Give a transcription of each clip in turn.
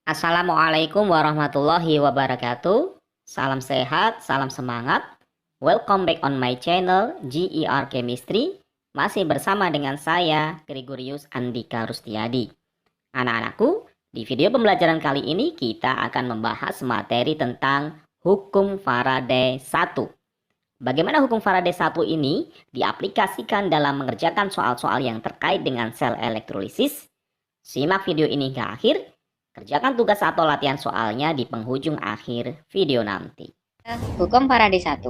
Assalamualaikum warahmatullahi wabarakatuh. Salam sehat, salam semangat. Welcome back on my channel GER Chemistry. Masih bersama dengan saya Gregorius Andika Rustiadi. Anak-anakku, di video pembelajaran kali ini kita akan membahas materi tentang hukum Faraday 1. Bagaimana hukum Faraday 1 ini diaplikasikan dalam mengerjakan soal-soal yang terkait dengan sel elektrolisis? Simak video ini ke akhir. Kerjakan tugas atau latihan soalnya di penghujung akhir video nanti. Hukum Faraday 1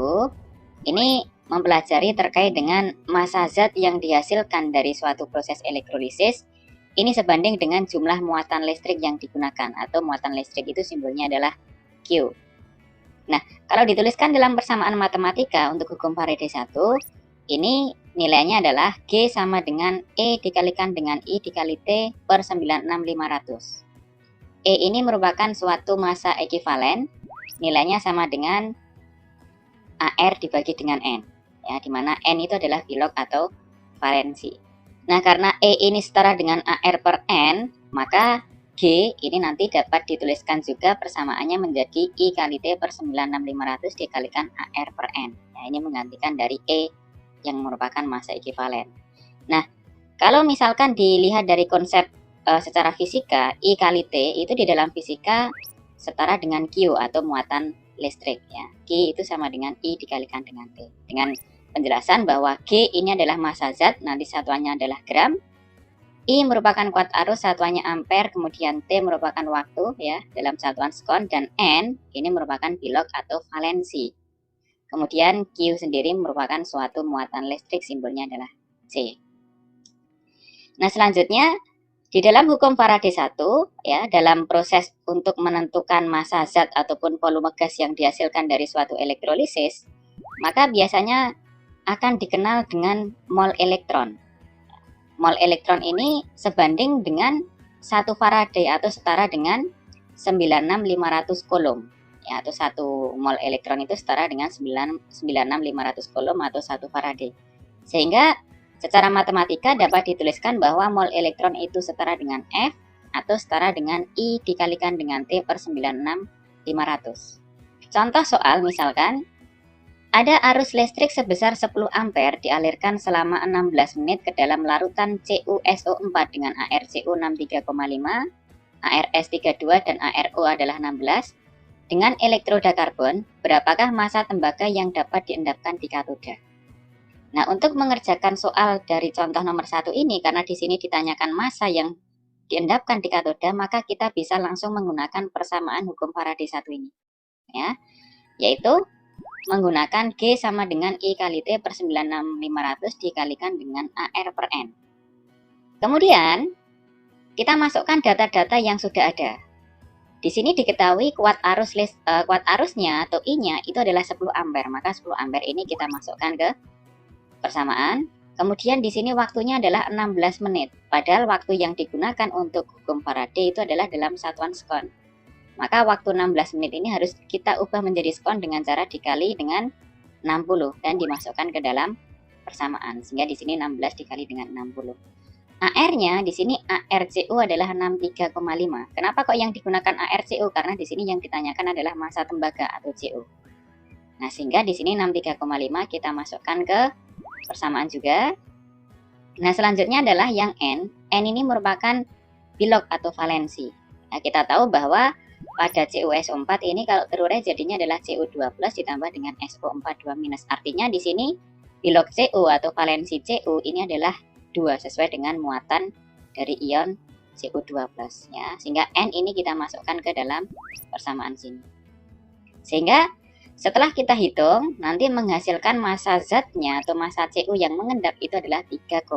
ini mempelajari terkait dengan massa zat yang dihasilkan dari suatu proses elektrolisis ini sebanding dengan jumlah muatan listrik yang digunakan, atau muatan listrik itu simbolnya adalah Q. Nah, kalau dituliskan dalam persamaan matematika untuk hukum Faraday 1, ini nilainya adalah G sama dengan E dikalikan dengan I dikali T per 96500. E ini merupakan suatu massa ekivalen, nilainya sama dengan AR dibagi dengan N, ya, dimana N itu adalah bilog atau valensi. Nah, karena E ini setara dengan AR per N, maka G ini nanti dapat dituliskan juga persamaannya menjadi I kali T per 96500 dikalikan AR per N. Ya, ini menggantikan dari E yang merupakan massa ekivalen. Nah, kalau misalkan dilihat dari konsep secara fisika, I kali T itu di dalam fisika setara dengan Q atau muatan listrik, ya. Q itu sama dengan I dikalikan dengan T. Dengan penjelasan bahwa G ini adalah massa zat, nanti satuannya adalah gram. I merupakan kuat arus, satuannya ampere, kemudian T merupakan waktu, ya, dalam satuan sekon, dan N ini merupakan bilog atau valensi. Kemudian Q sendiri merupakan suatu muatan listrik, simbolnya adalah C. Nah, selanjutnya di dalam hukum Faraday 1, ya, dalam proses untuk menentukan massa zat ataupun volume gas yang dihasilkan dari suatu elektrolisis, maka biasanya akan dikenal dengan mol elektron. Mol elektron ini sebanding dengan 1 Faraday atau setara dengan 96500 coulomb. Ya, atau 1 mol elektron itu setara dengan 96500 coulomb atau 1 Faraday. Sehingga secara matematika dapat dituliskan bahwa mol elektron itu setara dengan F atau setara dengan I dikalikan dengan T per 96500. Contoh soal misalkan, ada arus listrik sebesar 10 ampere dialirkan selama 16 menit ke dalam larutan CuSO4 dengan ArCu 63,5, ArS32 dan ArO adalah 16. Dengan elektroda karbon, berapakah massa tembaga yang dapat diendapkan di katoda? Nah, untuk mengerjakan soal dari contoh nomor 1 ini, karena di sini ditanyakan massa yang diendapkan di katoda, maka kita bisa langsung menggunakan persamaan hukum Faraday 1 ini, ya, yaitu menggunakan G sama dengan I kali T per 96500 dikalikan dengan AR per N. Kemudian, kita masukkan data-data yang sudah ada. Di sini diketahui kuat arusnya atau I-nya itu adalah 10 ampere, maka 10 ampere ini kita masukkan ke persamaan. Kemudian di sini waktunya adalah 16 menit, padahal waktu yang digunakan untuk hukum Faraday itu adalah dalam satuan sekon. Maka waktu 16 menit ini harus kita ubah menjadi sekon dengan cara dikali dengan 60 dan dimasukkan ke dalam persamaan. Sehingga di sini 16 dikali dengan 60. AR-nya di sini ArCu adalah 63,5. Kenapa kok yang digunakan ArCu? Karena di sini yang ditanyakan adalah massa tembaga atau Cu. Nah, sehingga di sini 63,5 kita masukkan ke persamaan juga. Nah, selanjutnya adalah yang N. N ini merupakan bilog atau valensi. Nah, kita tahu bahwa pada CuSO4 ini kalau terurai jadinya adalah Cu2+ ditambah dengan SO42-. Artinya di sini bilog Cu atau valensi Cu ini adalah 2 sesuai dengan muatan dari ion Cu2+, ya. Sehingga N ini kita masukkan ke dalam persamaan sini. Sehingga setelah kita hitung, nanti menghasilkan massa zatnya atau massa Cu yang mengendap itu adalah 3,16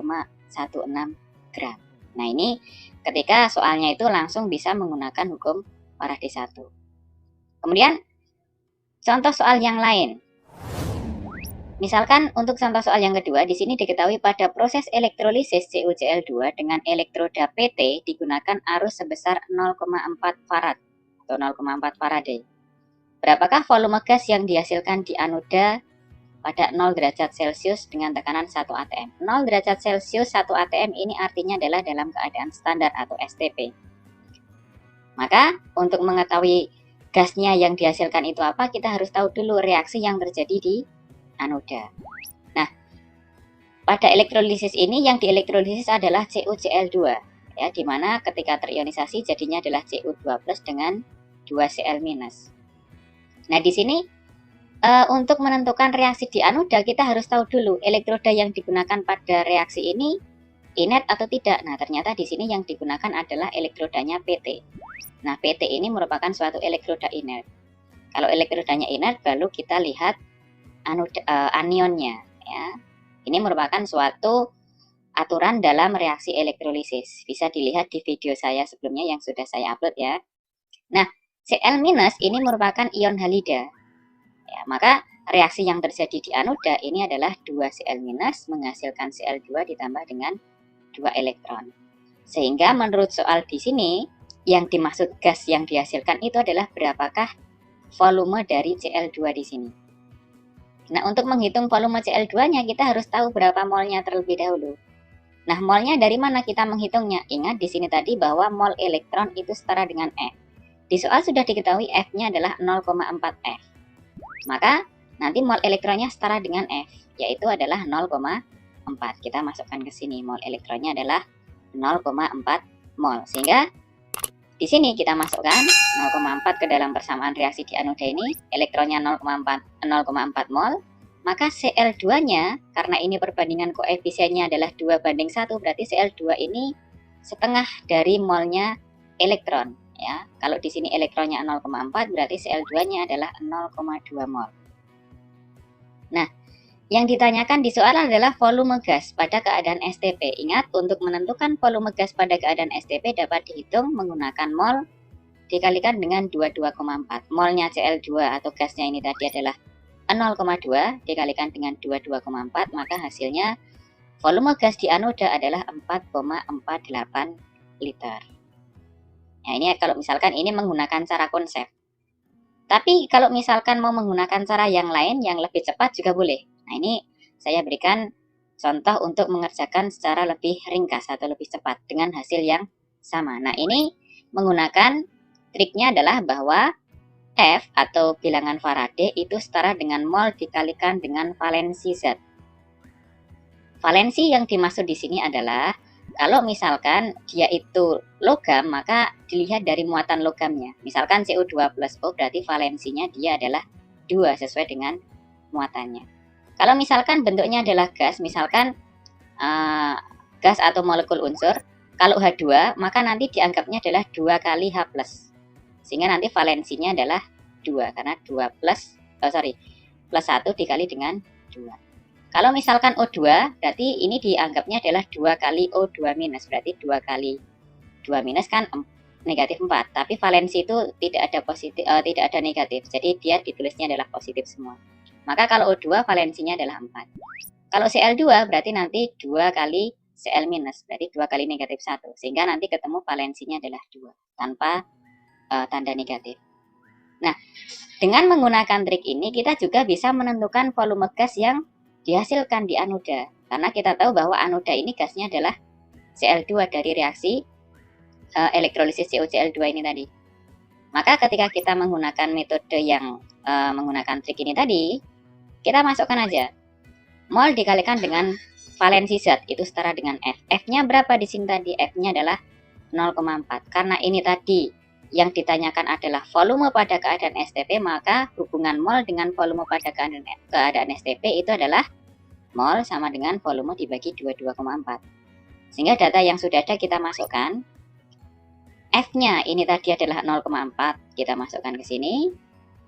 gram. Nah, ini ketika soalnya itu langsung bisa menggunakan hukum Faraday 1. Kemudian, contoh soal yang lain. Misalkan untuk contoh soal yang kedua, di sini diketahui pada proses elektrolisis CuCl2 dengan elektroda PT digunakan arus sebesar 0,4 farad atau 0,4 Faraday. Berapakah volume gas yang dihasilkan di anoda pada 0 derajat Celcius dengan tekanan 1 atm? 0 derajat Celcius 1 atm ini artinya adalah dalam keadaan standar atau STP. Maka untuk mengetahui gasnya yang dihasilkan itu apa, kita harus tahu dulu reaksi yang terjadi di anoda. Nah, pada elektrolisis ini yang dielektrolisis adalah CuCl2 ya, dimana ketika terionisasi jadinya adalah Cu2+ dengan 2Cl-. Nah, di sini untuk menentukan reaksi di anoda kita harus tahu dulu elektroda yang digunakan pada reaksi ini inert atau tidak. Nah, ternyata di sini yang digunakan adalah elektrodanya PT. Nah, PT ini merupakan suatu elektroda inert. Kalau elektrodanya inert, baru kita lihat anionnya ya. Ini merupakan suatu aturan dalam reaksi elektrolisis. Bisa dilihat di video saya sebelumnya yang sudah saya upload ya. Nah, Cl- ini merupakan ion halida. Ya, maka reaksi yang terjadi di anoda ini adalah 2Cl- menghasilkan Cl2 ditambah dengan 2 elektron. Sehingga menurut soal di sini, yang dimaksud gas yang dihasilkan itu adalah berapakah volume dari Cl2 di sini. Nah, untuk menghitung volume Cl2-nya kita harus tahu berapa molnya terlebih dahulu. Nah, molnya dari mana kita menghitungnya? Ingat di sini tadi bahwa mol elektron itu setara dengan F. Di soal sudah diketahui F-nya adalah 0,4 F. Maka nanti mol elektronnya setara dengan F, yaitu adalah 0,4. Kita masukkan ke sini, mol elektronnya adalah 0,4 mol. Sehingga di sini kita masukkan 0,4 ke dalam persamaan reaksi di anoda ini, elektronnya 0,4 mol, maka Cl2-nya, karena ini perbandingan koefisiennya adalah 2:1, berarti Cl2 ini setengah dari molnya elektron. Ya, kalau di sini elektronnya 0,4 berarti Cl2-nya adalah 0,2 mol. Nah, yang ditanyakan di soal adalah volume gas pada keadaan STP. Ingat, untuk menentukan volume gas pada keadaan STP dapat dihitung menggunakan mol dikalikan dengan 22,4. Molnya Cl2 atau gasnya ini tadi adalah 0,2 dikalikan dengan 22,4, maka hasilnya volume gas di anoda adalah 4,48 liter. Nah, ini kalau misalkan ini menggunakan cara konsep. Tapi kalau misalkan mau menggunakan cara yang lain yang lebih cepat juga boleh. Nah, ini saya berikan contoh untuk mengerjakan secara lebih ringkas atau lebih cepat dengan hasil yang sama. Nah, ini menggunakan triknya adalah bahwa F atau bilangan Faraday itu setara dengan mol dikalikan dengan valensi Z. Valensi yang dimaksud di sini adalah kalau misalkan dia itu logam, maka dilihat dari muatan logamnya. Misalkan Cu2+O berarti valensinya dia adalah 2 sesuai dengan muatannya. Kalau misalkan bentuknya adalah gas, misalkan gas atau molekul unsur, kalau H2 maka nanti dianggapnya adalah 2 kali H+. Sehingga nanti valensinya adalah 2 karena 2 plus 1 dikali dengan 2. Kalau misalkan O2, berarti ini dianggapnya adalah 2 kali O2 minus, berarti 2 kali 2 minus kan negatif 4, tapi valensi itu tidak ada positif, tidak ada negatif, jadi dia ditulisnya adalah positif semua. Maka kalau O2 valensinya adalah 4. Kalau Cl2 berarti nanti 2 kali Cl minus, berarti 2 kali negatif 1, sehingga nanti ketemu valensinya adalah 2, tanpa tanda negatif. Nah, dengan menggunakan trik ini kita juga bisa menentukan volume gas yang dihasilkan di anoda, karena kita tahu bahwa anoda ini gasnya adalah Cl2 dari reaksi elektrolisis CuCl2 ini tadi. Maka ketika kita menggunakan metode yang menggunakan trik ini tadi, kita masukkan aja mol dikalikan dengan valensi Z itu setara dengan F. F-nya berapa di sini tadi? F-nya adalah 0,4. Karena ini tadi yang ditanyakan adalah volume pada keadaan STP, maka hubungan mol dengan volume pada keadaan STP itu adalah mol sama dengan volume dibagi 22,4. Sehingga data yang sudah ada kita masukkan. F-nya ini tadi adalah 0,4, kita masukkan ke sini.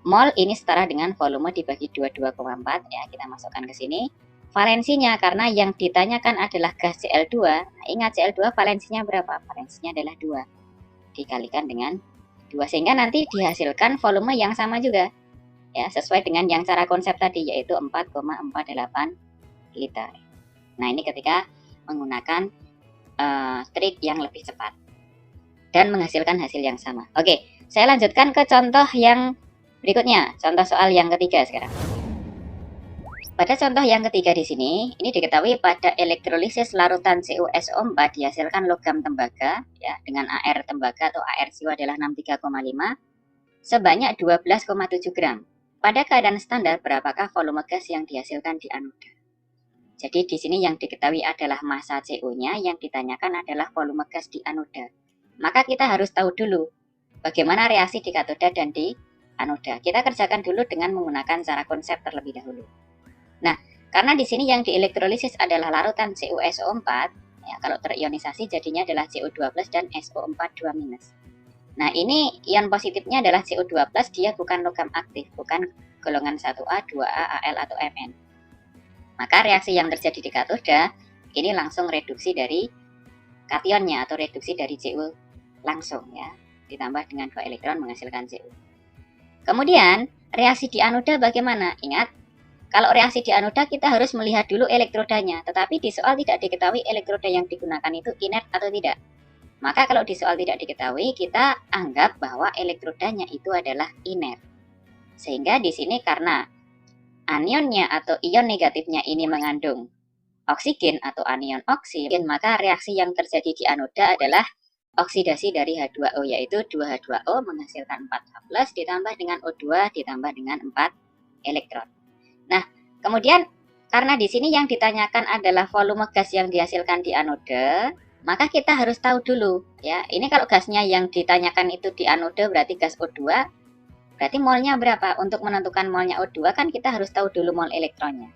Mol ini setara dengan volume dibagi 22,4 ya, kita masukkan ke sini. Valensinya karena yang ditanyakan adalah gas Cl2. Nah, ingat Cl2 valensinya berapa? Valensinya adalah 2 dikalikan dengan 2, sehingga nanti dihasilkan volume yang sama juga ya, sesuai dengan yang cara konsep tadi, yaitu 4,48 liter. Nah, ini ketika menggunakan trik yang lebih cepat dan menghasilkan hasil yang sama. Oke, saya lanjutkan ke contoh yang berikutnya, contoh soal yang ketiga sekarang. Pada contoh yang ketiga di sini, ini diketahui pada elektrolisis larutan CuSO4 dihasilkan logam tembaga ya dengan AR tembaga atau AR CU adalah 63,5 sebanyak 12,7 gram. Pada keadaan standar, berapakah volume gas yang dihasilkan di anoda? Jadi di sini yang diketahui adalah massa CU-nya, yang ditanyakan adalah volume gas di anoda. Maka kita harus tahu dulu bagaimana reaksi di katoda dan di anoda. Kita kerjakan dulu dengan menggunakan cara konsep terlebih dahulu. Nah, karena di sini yang dielektrolisis adalah larutan CuSO4, ya, kalau terionisasi jadinya adalah CO2+ dan SO4 2-. Nah, ini ion positifnya adalah CO2+, dia bukan logam aktif, bukan golongan 1A, 2A, Al atau Mn. Maka reaksi yang terjadi di katoda ini langsung reduksi dari kationnya atau reduksi dari Cu langsung ya, ditambah dengan 2 elektron menghasilkan Cu. Kemudian, reaksi di anoda bagaimana? Ingat, kalau reaksi di anoda kita harus melihat dulu elektrodanya, tetapi di soal tidak diketahui elektroda yang digunakan itu inert atau tidak. Maka kalau di soal tidak diketahui, kita anggap bahwa elektrodanya itu adalah inert. Sehingga di sini karena anionnya atau ion negatifnya ini mengandung oksigen atau anion oksigen, maka reaksi yang terjadi di anoda adalah oksidasi dari H2O, yaitu 2H2O menghasilkan 4H+, ditambah dengan O2 ditambah dengan 4 elektron. Nah, kemudian karena di sini yang ditanyakan adalah volume gas yang dihasilkan di anoda, maka kita harus tahu dulu ya. Ini kalau gasnya yang ditanyakan itu di anoda berarti gas O2, berarti molnya berapa? Untuk menentukan molnya O2 kan kita harus tahu dulu mol elektronnya.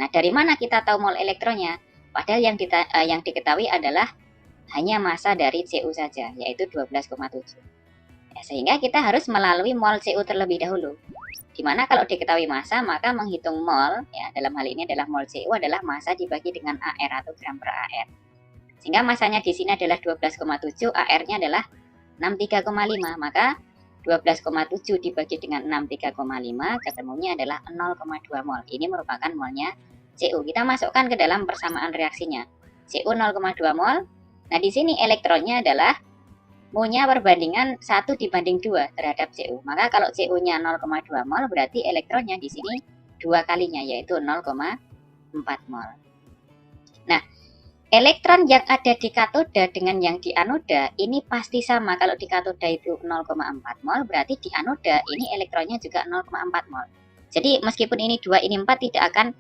Nah, dari mana kita tahu mol elektronnya? Padahal yang diketahui adalah hanya massa dari Cu saja, yaitu 12,7. Ya, sehingga kita harus melalui mol Cu terlebih dahulu. Dimana kalau diketahui massa, maka menghitung mol, ya dalam hal ini adalah mol Cu adalah massa dibagi dengan AR atau gram per AR. Sehingga massanya di sini adalah 12,7, AR-nya adalah 63,5, maka 12,7 dibagi dengan 63,5 ketemunya adalah 0,2 mol. Ini merupakan molnya Cu. Kita masukkan ke dalam persamaan reaksinya. Cu 0,2 mol. Nah, di sini elektronnya adalah Mu-nya perbandingan 1 dibanding 2 terhadap Cu. Maka kalau Cu-nya 0,2 mol berarti elektronnya di sini 2 kalinya yaitu 0,4 mol. Nah, elektron yang ada di katoda dengan yang di anoda ini pasti sama. Kalau di katoda itu 0,4 mol berarti di anoda ini elektronnya juga 0,4 mol. Jadi meskipun ini 2 ini 4 tidak akan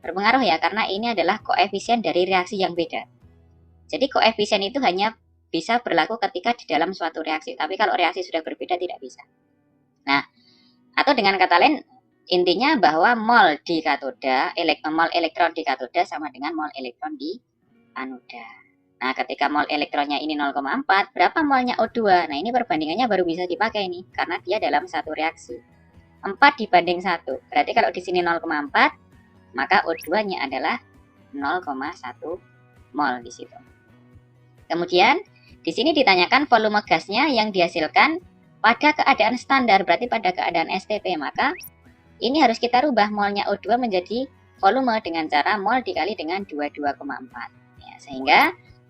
berpengaruh ya, karena ini adalah koefisien dari reaksi yang beda. Jadi koefisien itu hanya bisa berlaku ketika di dalam suatu reaksi, tapi kalau reaksi sudah berbeda tidak bisa. Nah, atau dengan kata lain, intinya bahwa mol di katoda, mol elektron di katoda sama dengan mol elektron di anoda. Nah, ketika mol elektronnya ini 0,4, berapa molnya O2? Nah, ini perbandingannya baru bisa dipakai nih, karena dia dalam satu reaksi. 4 dibanding 1, berarti kalau di sini 0,4, maka O2-nya adalah 0,1 mol di situ. Kemudian, di sini ditanyakan volume gasnya yang dihasilkan pada keadaan standar, berarti pada keadaan STP. Maka ini harus kita rubah molnya O2 menjadi volume dengan cara mol dikali dengan 22,4. Ya, sehingga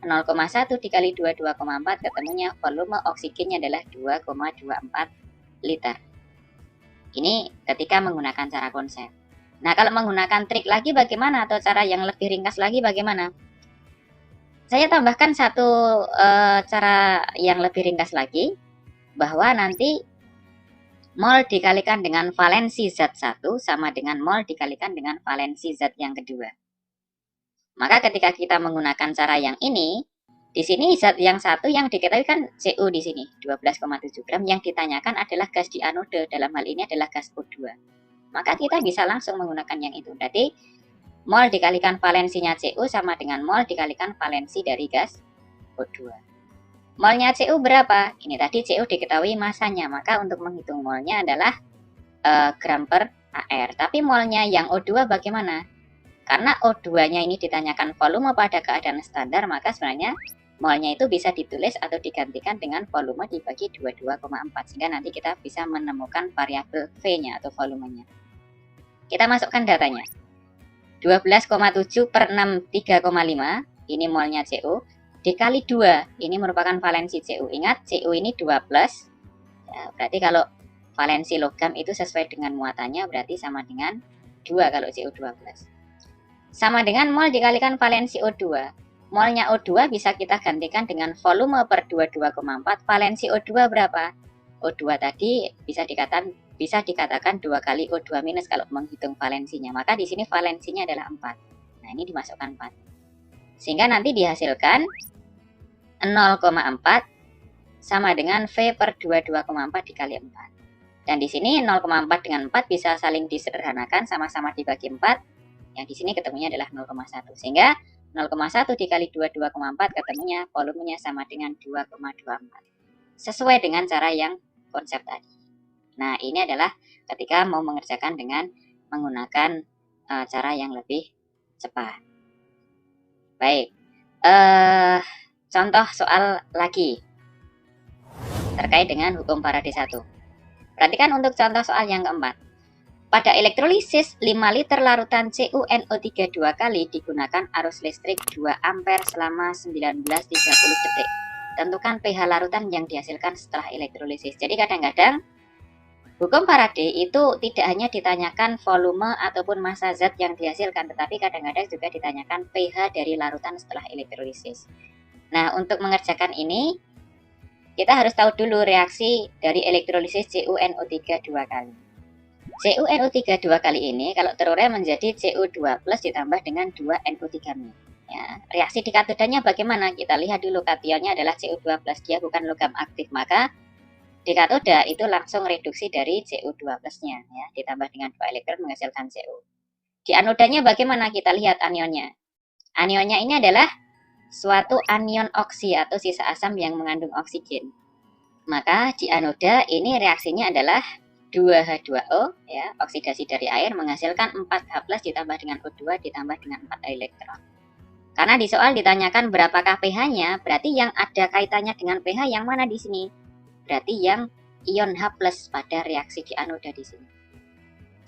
0,1 dikali 22,4 ketemunya volume oksigennya adalah 2,24 liter. Ini ketika menggunakan cara konsep. Nah, kalau menggunakan trik lagi bagaimana, atau cara yang lebih ringkas lagi bagaimana? Saya tambahkan satu cara yang lebih ringkas lagi, bahwa nanti mol dikalikan dengan valensi zat 1 sama dengan mol dikalikan dengan valensi zat yang kedua. Maka ketika kita menggunakan cara yang ini, di sini zat yang satu yang diketahui kan Cu di sini 12,7 gram, yang ditanyakan adalah gas di anoda, dalam hal ini adalah gas O2. Maka kita bisa langsung menggunakan yang itu. Berarti mol dikalikan valensinya Cu sama dengan mol dikalikan valensi dari gas O2. Molnya Cu berapa? Ini tadi Cu diketahui masanya, maka untuk menghitung molnya adalah gram per AR. Tapi molnya yang O2 bagaimana? Karena O2-nya ini ditanyakan volume pada keadaan standar, maka sebenarnya molnya itu bisa ditulis atau digantikan dengan volume dibagi 22,4, sehingga nanti kita bisa menemukan variabel V-nya atau volumenya. Kita masukkan datanya. 12,7 per 6, 3,5, ini molnya Cu, dikali 2, ini merupakan valensi Cu. Ingat, Cu ini 2+, ya, berarti kalau valensi logam itu sesuai dengan muatannya berarti sama dengan 2 kalau CO2+. Sama dengan mol dikalikan valensi O2. Molnya O2 bisa kita gantikan dengan volume per 22,4. Valensi O2 berapa? O2 tadi bisa dikatakan 2 kali O2 minus kalau menghitung valensinya. Maka di sini valensinya adalah 4. Nah, ini dimasukkan 4. Sehingga nanti dihasilkan 0,4 sama dengan V per 22,4 dikali 4. Dan di sini 0,4 dengan 4 bisa saling disederhanakan, sama-sama dibagi 4. Yang di sini ketemunya adalah 0,1. Sehingga 0,1 dikali 22,4 ketemunya volumenya sama dengan 2,24. Sesuai dengan cara yang konsep tadi. Nah, ini adalah ketika mau mengerjakan dengan menggunakan cara yang lebih cepat. Baik, contoh soal lagi terkait dengan hukum Faraday 1. Perhatikan untuk contoh soal yang keempat. Pada elektrolisis 5 liter larutan CuNO3 2 kali digunakan arus listrik 2 ampere selama 19-30 detik. Tentukan pH larutan yang dihasilkan setelah elektrolisis. Jadi kadang-kadang hukum Faraday itu tidak hanya ditanyakan volume ataupun massa zat yang dihasilkan, tetapi kadang-kadang juga ditanyakan pH dari larutan setelah elektrolisis. Nah, untuk mengerjakan ini, kita harus tahu dulu reaksi dari elektrolisis CuNO3 2 kali. CuNO3 2 kali ini kalau terurai menjadi Cu2 plus ditambah dengan 2 NO3 minus. Ya, reaksi di katodanya bagaimana? Kita lihat dulu, kationnya adalah Cu2 plus, dia bukan logam aktif, maka di katoda itu langsung reduksi dari Cu2 plusnya, ya, ditambah dengan 2 elektron menghasilkan Cu. Di anodanya bagaimana? Kita lihat anionnya. Anionnya ini adalah suatu anion oksi atau sisa asam yang mengandung oksigen. Maka di anoda ini reaksinya adalah 2H2O, ya, oksidasi dari air menghasilkan 4H+ ditambah dengan O2 ditambah dengan 4 elektron. Karena di soal ditanyakan berapakah pH-nya, berarti yang ada kaitannya dengan pH yang mana di sini? Berarti yang ion H+ pada reaksi di anoda di sini.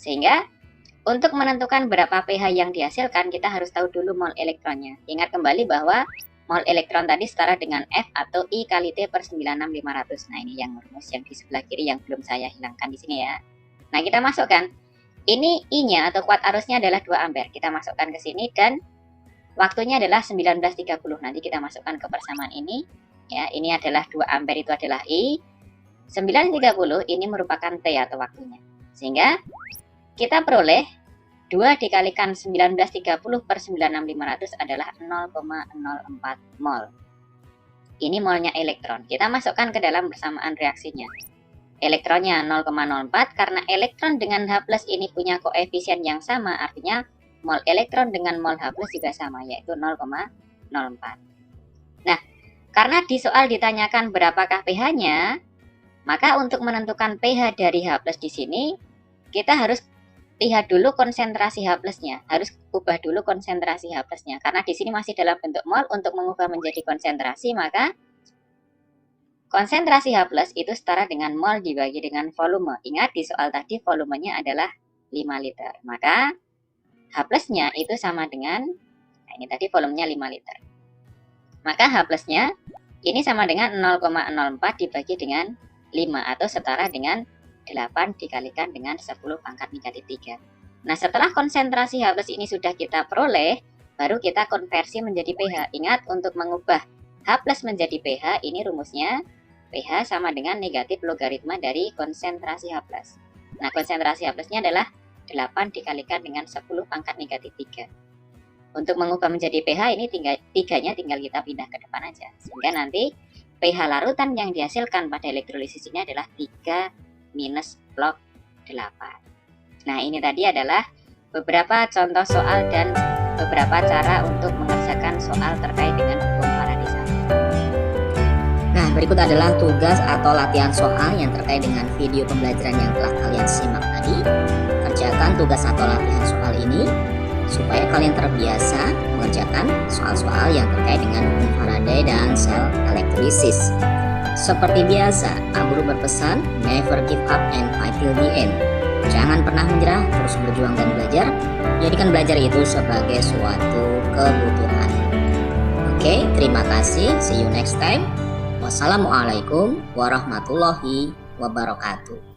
Sehingga untuk menentukan berapa pH yang dihasilkan, kita harus tahu dulu mol elektronnya. Ingat kembali bahwa mol elektron tadi setara dengan F atau I kali T per 96500. Nah, ini yang rumus yang di sebelah kiri yang belum saya hilangkan di sini ya. Nah, kita masukkan. Ini I-nya atau kuat arusnya adalah 2 ampere. Kita masukkan ke sini dan waktunya adalah 19.30. Nanti kita masukkan ke persamaan ini. Ya, ini adalah 2 ampere, itu adalah I. 9.30 ini merupakan T atau waktunya. Sehingga kita peroleh 2 dikalikan 19.30 per 96500 adalah 0,04 mol. Ini molnya elektron. Kita masukkan ke dalam persamaan reaksinya. Elektronnya 0,04, karena elektron dengan H+ ini punya koefisien yang sama, artinya mol elektron dengan mol H+ juga sama, yaitu 0,04. Nah, karena di soal ditanyakan berapakah pH-nya, maka untuk menentukan pH dari H+ di sini, kita harus lihat dulu konsentrasi H+-nya. Harus ubah dulu konsentrasi H+-nya. Karena di sini masih dalam bentuk mol, untuk mengubah menjadi konsentrasi, maka konsentrasi H+ itu setara dengan mol dibagi dengan volume. Ingat di soal tadi volumenya adalah 5 liter. Maka H+-nya itu sama dengan, nah ini tadi volumenya 5 liter. Maka H+-nya ini sama dengan 0,04 dibagi dengan 5 atau setara dengan 8 dikalikan dengan 10 pangkat negatif 3. Nah, setelah konsentrasi H+ ini sudah kita peroleh, baru kita konversi menjadi pH. Ingat, untuk mengubah H+ menjadi pH, ini rumusnya pH sama dengan negatif logaritma dari konsentrasi H+. Nah, konsentrasi H+-nya adalah 8 dikalikan dengan 10 pangkat negatif 3. Untuk mengubah menjadi pH, ini tiganya tinggal kita pindah ke depan aja. Sehingga nanti pH larutan yang dihasilkan pada elektrolisis ini adalah 3 minus log 8. Nah, ini tadi adalah beberapa contoh soal dan beberapa cara untuk mengerjakan soal terkait dengan hukum Faraday 1. Nah, berikut adalah tugas atau latihan soal yang terkait dengan video pembelajaran yang telah kalian simak tadi. Kerjakan tugas atau latihan soal ini supaya kalian terbiasa mengerjakan soal-soal yang terkait dengan hukum Faraday dan sel elektrolisis. Seperti biasa, Pak Guru berpesan, never give up and fight till the end. Jangan pernah menyerah, terus berjuang dan belajar. Jadikan belajar itu sebagai suatu kebutuhan. Oke, terima kasih. See you next time. Wassalamualaikum warahmatullahi wabarakatuh.